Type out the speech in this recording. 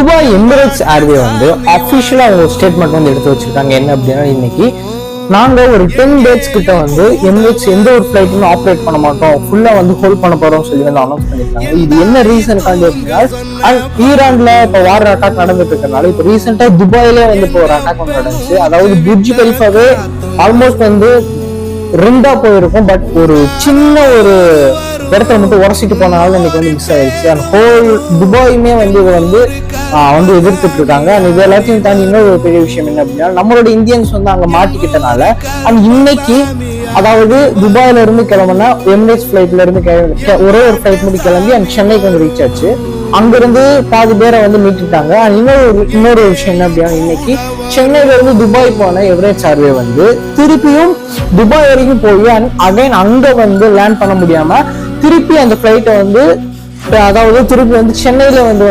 Dubai Emirates airway வந்து அஃபிஷியலா ஒரு statement வந்து எடுத்து வச்சிருக்காங்க. என்ன அப்படின்னா, இன்னைக்கு நாங்க ஒரு 10 டேஸ் கிட்ட வந்து எமிரேட்ஸ் எந்த ஒரு ஃபிளைட்டுமே ஆப்ரேட் பண்ண மாட்டோம், ஃபுல்லா வந்து ஹோல்ட் பண்ண போறோம் சொல்லி வந்து அனௌன்ஸ் பண்ணிருக்காங்க. இது என்ன ரீசனுக்காண்டி அப்படின்னா, ஈரான்ல இப்போ வார் அட்டாக் நடந்துட்டு இருக்கனால இப்போ ரீசெண்டா துபாயிலே வந்து இப்போ ஒரு அட்டாக் வந்து நடந்துச்சு. அதாவது புர்ஜ் கலிஃபாவே ஆல்மோஸ்ட் வந்து ரெண்டா போயிருக்கும். பட் ஒரு சின்ன ஒரு இடத்துல மட்டும் உரசிட்டு போனாலும் இன்னைக்கு வந்து மிஸ் ஆயிடுச்சு. அண்ட் ஹோல் துபாயுமே வந்து இதை வந்து எதிர்த்துட்டு இருக்காங்க. அண்ட் இது எல்லாத்தையும் தாண்டி இன்னொரு ஒரு பெரிய விஷயம் என்ன அப்படின்னா, நம்மளோட இந்தியன்ஸ் வந்து அங்க மாட்டிக்கிட்டனால அண்ட் இன்னைக்கு அதாவது துபாயில இருந்து கிளம்புனா எமிரேட்ஸ் பிளைட்ல இருந்து ஒரே ஒரு ஃபிளைட் மட்டும் கிளம்பி அண்ட் சென்னைக்கு வந்து ரீச் ஆச்சு. அங்கிருந்து பாதி பேரை வந்து மீட்டுட்டாங்க. இன்னொரு விஷயம் என்ன அப்படின்னா, இன்னைக்கு சென்னையில இருந்து துபாய் போன எமிரேட்ஸ் ஏர்வே வந்து திருப்பியும் துபாய் வரைக்கும் போய் அகைன் அங்க வந்து லேண்ட் பண்ண முடியாம திருப்பி அந்த ஃபிளைட்டை வந்து அதாவது திருப்பி வந்து சென்னையில வந்து